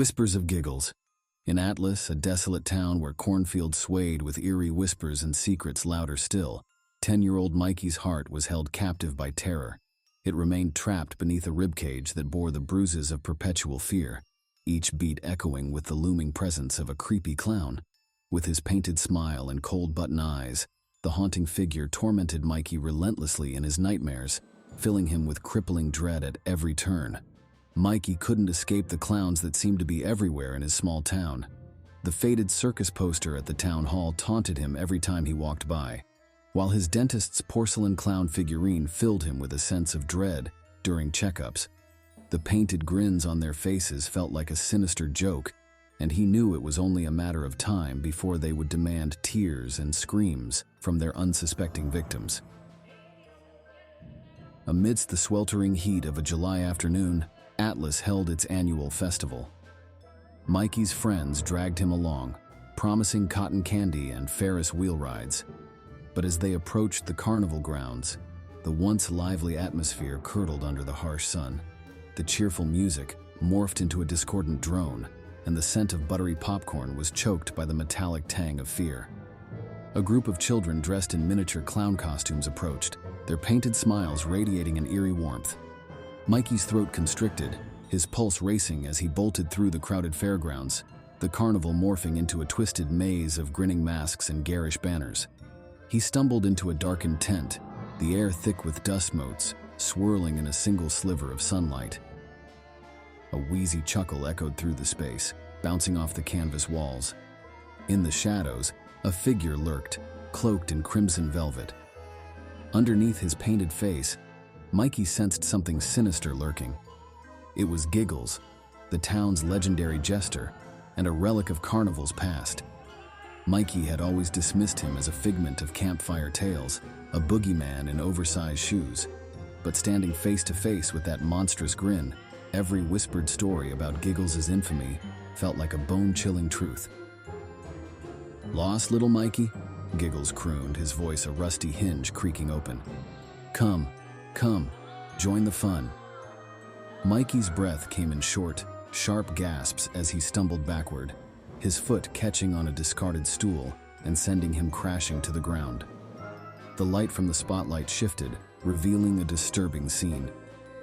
Whispers of Giggles. In Atlas, a desolate town where cornfields swayed with eerie whispers and secrets louder still, 10-year-old Mikey's heart was held captive by terror. It remained trapped beneath a ribcage that bore the bruises of perpetual fear, each beat echoing with the looming presence of a creepy clown. With his painted smile and cold button eyes, the haunting figure tormented Mikey relentlessly in his nightmares, filling him with crippling dread at every turn. Mikey couldn't escape the clowns that seemed to be everywhere in his small town. The faded circus poster at the town hall taunted him every time he walked by, while his dentist's porcelain clown figurine filled him with a sense of dread during checkups. The painted grins on their faces felt like a sinister joke, and he knew it was only a matter of time before they would demand tears and screams from their unsuspecting victims. Amidst the sweltering heat of a July afternoon, Atlas held its annual festival. Mikey's friends dragged him along, promising cotton candy and Ferris wheel rides. But as they approached the carnival grounds, the once lively atmosphere curdled under the harsh sun. The cheerful music morphed into a discordant drone, and the scent of buttery popcorn was choked by the metallic tang of fear. A group of children dressed in miniature clown costumes approached, their painted smiles radiating an eerie warmth. Mikey's throat constricted, his pulse racing as he bolted through the crowded fairgrounds, the carnival morphing into a twisted maze of grinning masks and garish banners. He stumbled into a darkened tent, the air thick with dust motes, swirling in a single sliver of sunlight. A wheezy chuckle echoed through the space, bouncing off the canvas walls. In the shadows, a figure lurked, cloaked in crimson velvet. Underneath his painted face, Mikey sensed something sinister lurking. It was Giggles, the town's legendary jester, and a relic of carnivals past. Mikey had always dismissed him as a figment of campfire tales, a boogeyman in oversized shoes. But standing face to face with that monstrous grin, every whispered story about Giggles' infamy felt like a bone-chilling truth. "Lost, little Mikey?" Giggles crooned, his voice a rusty hinge creaking open. Come, join the fun." Mikey's breath came in short, sharp gasps as he stumbled backward, his foot catching on a discarded stool and sending him crashing to the ground. The light from the spotlight shifted, revealing a disturbing scene.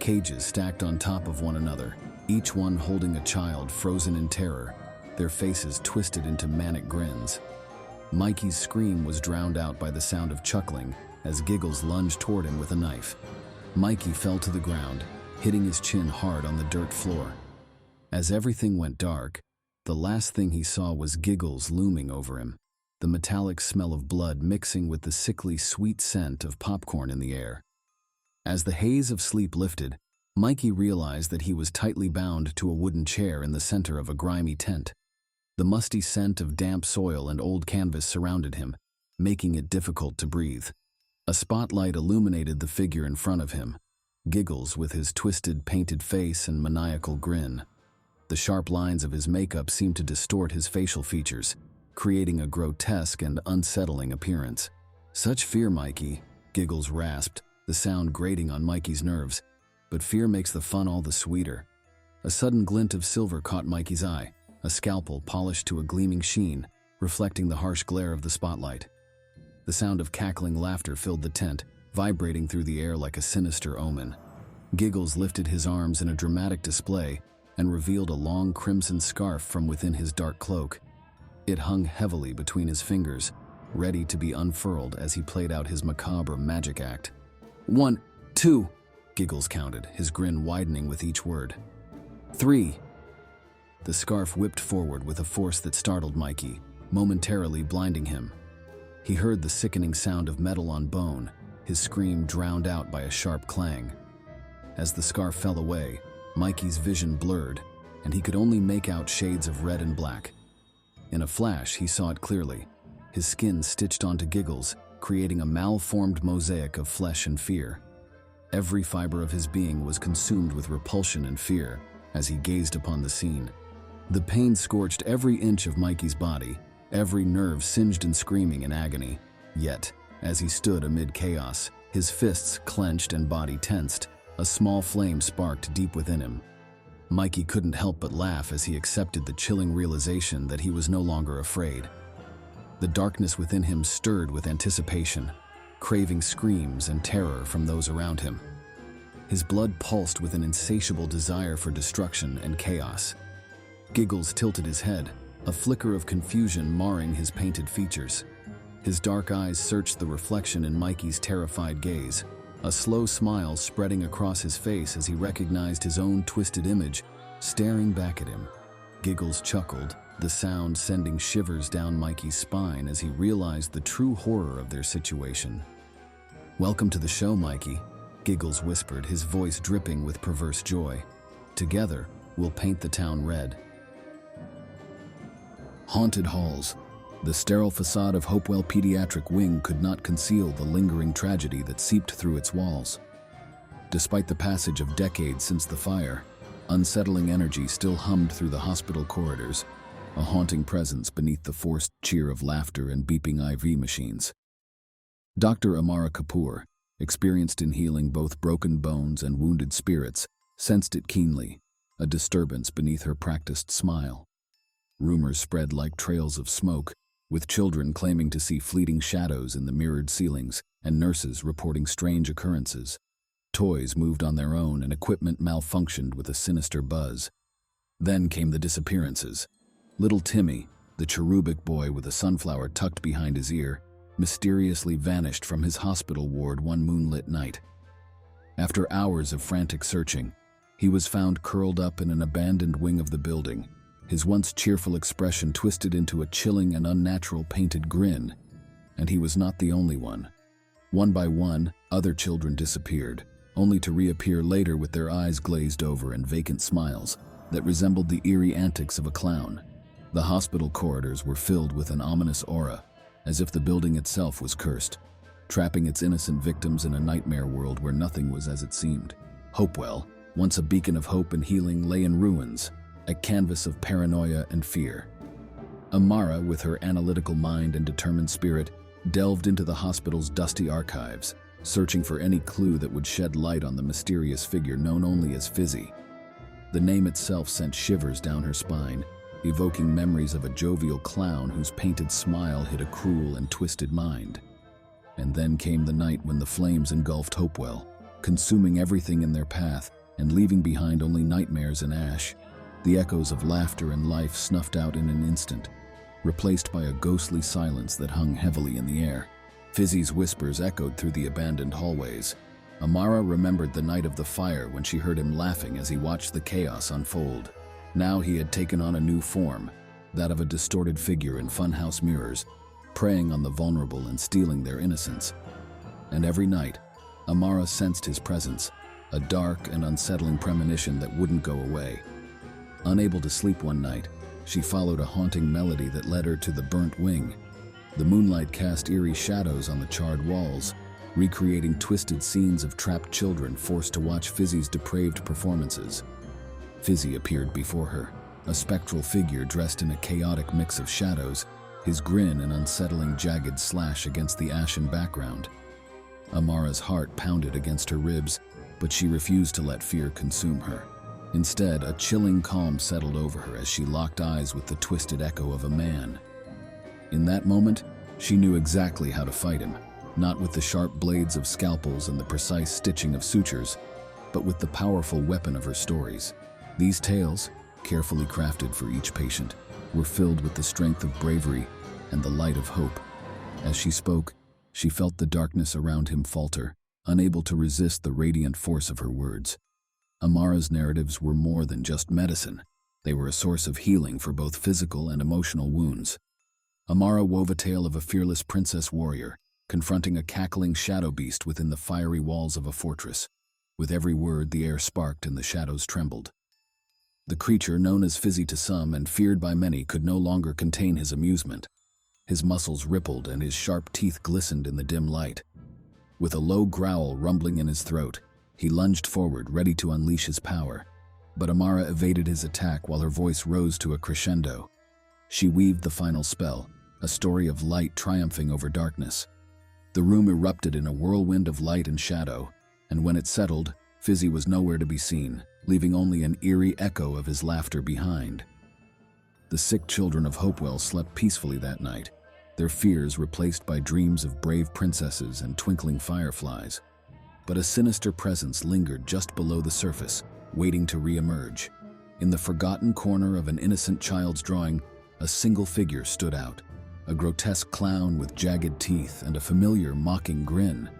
Cages stacked on top of one another, each one holding a child frozen in terror, their faces twisted into manic grins. Mikey's scream was drowned out by the sound of chuckling as Giggles lunged toward him with a knife. Mikey fell to the ground, hitting his chin hard on the dirt floor. As everything went dark, the last thing he saw was Giggles looming over him, the metallic smell of blood mixing with the sickly sweet scent of popcorn in the air. As the haze of sleep lifted, Mikey realized that he was tightly bound to a wooden chair in the center of a grimy tent. The musty scent of damp soil and old canvas surrounded him, making it difficult to breathe. A spotlight illuminated the figure in front of him, Giggles with his twisted, painted face and maniacal grin. The sharp lines of his makeup seemed to distort his facial features, creating a grotesque and unsettling appearance. "Such fear, Mikey," Giggles rasped, the sound grating on Mikey's nerves. "But fear makes the fun all the sweeter." A sudden glint of silver caught Mikey's eye, a scalpel polished to a gleaming sheen, reflecting the harsh glare of the spotlight. The sound of cackling laughter filled the tent, vibrating through the air like a sinister omen. Giggles lifted his arms in a dramatic display and revealed a long crimson scarf from within his dark cloak. It hung heavily between his fingers, ready to be unfurled as he played out his macabre magic act. 1, 2, Giggles counted, his grin widening with each word. 3. The scarf whipped forward with a force that startled Mikey, momentarily blinding him. He heard the sickening sound of metal on bone, his scream drowned out by a sharp clang. As the scarf fell away, Mikey's vision blurred, and he could only make out shades of red and black. In a flash, he saw it clearly, his skin stitched onto Giggles, creating a malformed mosaic of flesh and fear. Every fiber of his being was consumed with repulsion and fear as he gazed upon the scene. The pain scorched every inch of Mikey's body, every nerve singed and screaming in agony. Yet, as he stood amid chaos, his fists clenched and body tensed, a small flame sparked deep within him. Mikey couldn't help but laugh as he accepted the chilling realization that he was no longer afraid. The darkness within him stirred with anticipation, craving screams and terror from those around him. His blood pulsed with an insatiable desire for destruction and chaos. Giggles tilted his head, a flicker of confusion marring his painted features. His dark eyes searched the reflection in Mikey's terrified gaze, a slow smile spreading across his face as he recognized his own twisted image staring back at him. Giggles chuckled, the sound sending shivers down Mikey's spine as he realized the true horror of their situation. "Welcome to the show, Mikey," Giggles whispered, his voice dripping with perverse joy. "Together, we'll paint the town red." Haunted halls. The sterile facade of Hopewell Pediatric Wing could not conceal the lingering tragedy that seeped through its walls. Despite the passage of decades since the fire, unsettling energy still hummed through the hospital corridors, a haunting presence beneath the forced cheer of laughter and beeping IV machines. Dr. Amara Kapoor, experienced in healing both broken bones and wounded spirits, sensed it keenly, a disturbance beneath her practiced smile. Rumors spread like trails of smoke, with children claiming to see fleeting shadows in the mirrored ceilings and nurses reporting strange occurrences. Toys moved on their own and equipment malfunctioned with a sinister buzz. Then came the disappearances. Little Timmy, the cherubic boy with a sunflower tucked behind his ear, mysteriously vanished from his hospital ward one moonlit night. After hours of frantic searching, he was found curled up in an abandoned wing of the building, his once cheerful expression twisted into a chilling and unnatural painted grin. And he was not the only one. One by one, other children disappeared, only to reappear later with their eyes glazed over and vacant smiles that resembled the eerie antics of a clown. The hospital corridors were filled with an ominous aura, as if the building itself was cursed, trapping its innocent victims in a nightmare world where nothing was as it seemed. Hopewell, once a beacon of hope and healing, lay in ruins, a canvas of paranoia and fear. Amara, with her analytical mind and determined spirit, delved into the hospital's dusty archives, searching for any clue that would shed light on the mysterious figure known only as Fizzy. The name itself sent shivers down her spine, evoking memories of a jovial clown whose painted smile hid a cruel and twisted mind. And then came the night when the flames engulfed Hopewell, consuming everything in their path and leaving behind only nightmares and ash. The echoes of laughter and life snuffed out in an instant, replaced by a ghostly silence that hung heavily in the air. Fizzy's whispers echoed through the abandoned hallways. Amara remembered the night of the fire when she heard him laughing as he watched the chaos unfold. Now he had taken on a new form, that of a distorted figure in funhouse mirrors, preying on the vulnerable and stealing their innocence. And every night, Amara sensed his presence, a dark and unsettling premonition that wouldn't go away. Unable to sleep one night, she followed a haunting melody that led her to the burnt wing. The moonlight cast eerie shadows on the charred walls, recreating twisted scenes of trapped children forced to watch Fizzy's depraved performances. Fizzy appeared before her, a spectral figure dressed in a chaotic mix of shadows, his grin an unsettling jagged slash against the ashen background. Amara's heart pounded against her ribs, but she refused to let fear consume her. Instead, a chilling calm settled over her as she locked eyes with the twisted echo of a man. In that moment, she knew exactly how to fight him, not with the sharp blades of scalpels and the precise stitching of sutures, but with the powerful weapon of her stories. These tales, carefully crafted for each patient, were filled with the strength of bravery and the light of hope. As she spoke, she felt the darkness around him falter, unable to resist the radiant force of her words. Amara's narratives were more than just medicine. They were a source of healing for both physical and emotional wounds. Amara wove a tale of a fearless princess warrior, confronting a cackling shadow beast within the fiery walls of a fortress. With every word, the air sparked and the shadows trembled. The creature, known as Fizzy to some and feared by many, could no longer contain his amusement. His muscles rippled and his sharp teeth glistened in the dim light. With a low growl rumbling in his throat, he lunged forward, ready to unleash his power. But Amara evaded his attack while her voice rose to a crescendo. She weaved the final spell, a story of light triumphing over darkness. The room erupted in a whirlwind of light and shadow, and when it settled, Fizzy was nowhere to be seen. leaving only an eerie echo of his laughter behind. The sick children of Hopewell slept peacefully that night, their fears replaced by dreams of brave princesses and twinkling fireflies. But a sinister presence lingered just below the surface, waiting to re-emerge. In the forgotten corner of an innocent child's drawing, a single figure stood out, a grotesque clown with jagged teeth and a familiar, mocking grin.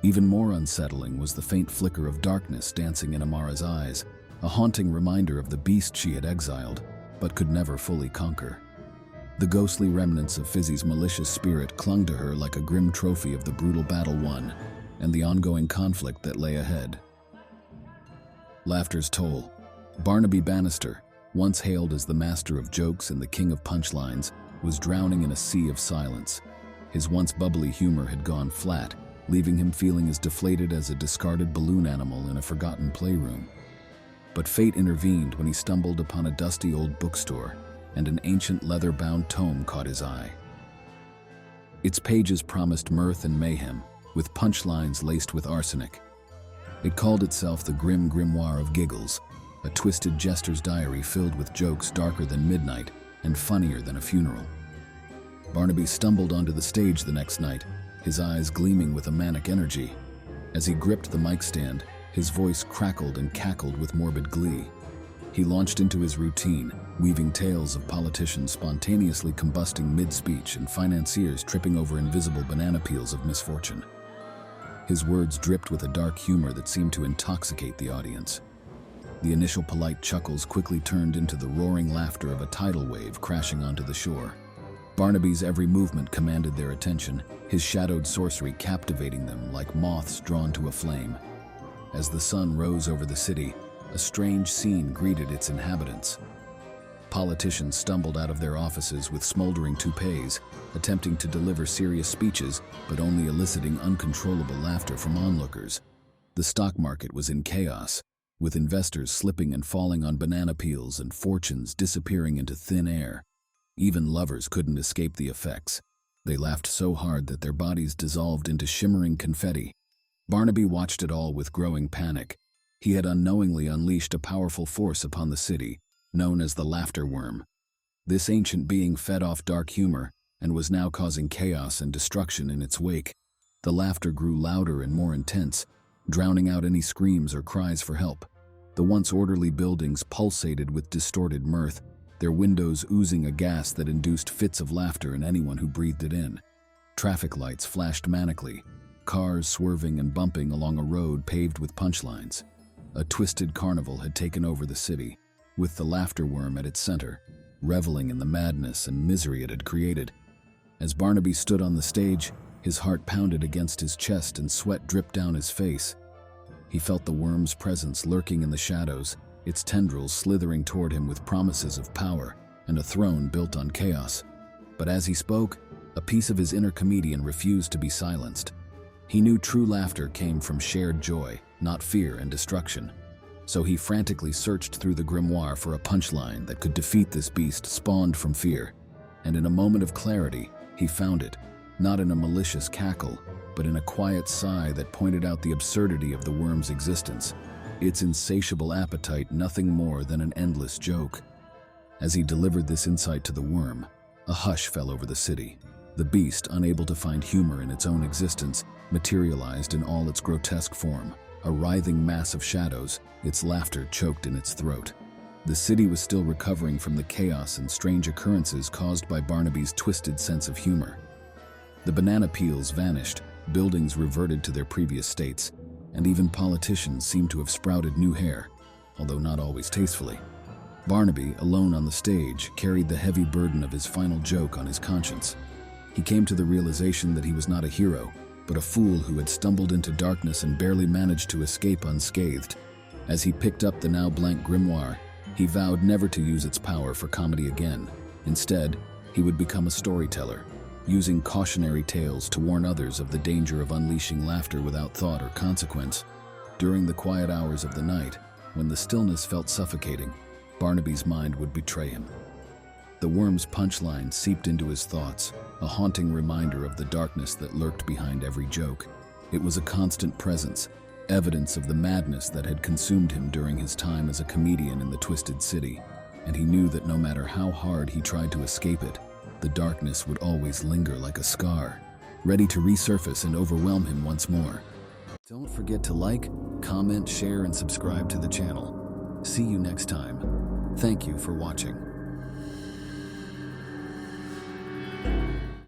Even more unsettling was the faint flicker of darkness dancing in Amara's eyes, a haunting reminder of the beast she had exiled, but could never fully conquer. The ghostly remnants of Fizzy's malicious spirit clung to her like a grim trophy of the brutal battle won, and the ongoing conflict that lay ahead. Laughter's toll. Barnaby Bannister, once hailed as the master of jokes and the king of punchlines, was drowning in a sea of silence. His once bubbly humor had gone flat, leaving him feeling as deflated as a discarded balloon animal in a forgotten playroom. But fate intervened when he stumbled upon a dusty old bookstore, and an ancient leather-bound tome caught his eye. Its pages promised mirth and mayhem, with punchlines laced with arsenic. It called itself the Grim Grimoire of Giggles, a twisted jester's diary filled with jokes darker than midnight and funnier than a funeral. Barnaby stumbled onto the stage the next night, his eyes gleaming with a manic energy. As he gripped the mic stand, his voice crackled and cackled with morbid glee. He launched into his routine, weaving tales of politicians spontaneously combusting mid-speech and financiers tripping over invisible banana peels of misfortune. His words dripped with a dark humor that seemed to intoxicate the audience. The initial polite chuckles quickly turned into the roaring laughter of a tidal wave crashing onto the shore. Barnaby's every movement commanded their attention, his shadowed sorcery captivating them like moths drawn to a flame. As the sun rose over the city, a strange scene greeted its inhabitants. Politicians stumbled out of their offices with smoldering toupees, attempting to deliver serious speeches, but only eliciting uncontrollable laughter from onlookers. The stock market was in chaos, with investors slipping and falling on banana peels and fortunes disappearing into thin air. Even lovers couldn't escape the effects. They laughed so hard that their bodies dissolved into shimmering confetti. Barnaby watched it all with growing panic. He had unknowingly unleashed a powerful force upon the city, known as the laughter worm. This ancient being fed off dark humor and was now causing chaos and destruction in its wake. The laughter grew louder and more intense, drowning out any screams or cries for help. The once orderly buildings pulsated with distorted mirth, their windows oozing a gas that induced fits of laughter in anyone who breathed it in. Traffic lights flashed manically, cars swerving and bumping along a road paved with punchlines. A twisted carnival had taken over the city, with the laughter worm at its center, reveling in the madness and misery it had created. As Barnaby stood on the stage, his heart pounded against his chest and sweat dripped down his face. He felt the worm's presence lurking in the shadows, its tendrils slithering toward him with promises of power and a throne built on chaos. But as he spoke, a piece of his inner comedian refused to be silenced. He knew true laughter came from shared joy, not fear and destruction. So he frantically searched through the grimoire for a punchline that could defeat this beast spawned from fear. And in a moment of clarity, he found it, not in a malicious cackle, but in a quiet sigh that pointed out the absurdity of the worm's existence. Its insatiable appetite nothing more than an endless joke. As he delivered this insight to the worm, a hush fell over the city. The beast, unable to find humor in its own existence, materialized in all its grotesque form, a writhing mass of shadows, its laughter choked in its throat. The city was still recovering from the chaos and strange occurrences caused by Barnaby's twisted sense of humor. The banana peels vanished, buildings reverted to their previous states, and even politicians seemed to have sprouted new hair, although not always tastefully. Barnaby, alone on the stage, carried the heavy burden of his final joke on his conscience. He came to the realization that he was not a hero, but a fool who had stumbled into darkness and barely managed to escape unscathed. As he picked up the now blank grimoire, he vowed never to use its power for comedy again. Instead, he would become a storyteller, using cautionary tales to warn others of the danger of unleashing laughter without thought or consequence. During the quiet hours of the night, when the stillness felt suffocating, Barnaby's mind would betray him. The worm's punchline seeped into his thoughts, a haunting reminder of the darkness that lurked behind every joke. It was a constant presence, evidence of the madness that had consumed him during his time as a comedian in the Twisted City, and he knew that no matter how hard he tried to escape it, the darkness would always linger like a scar, ready to resurface and overwhelm him once more. Don't forget to like, comment, share, and subscribe to the channel. See you next time. Thank you for watching.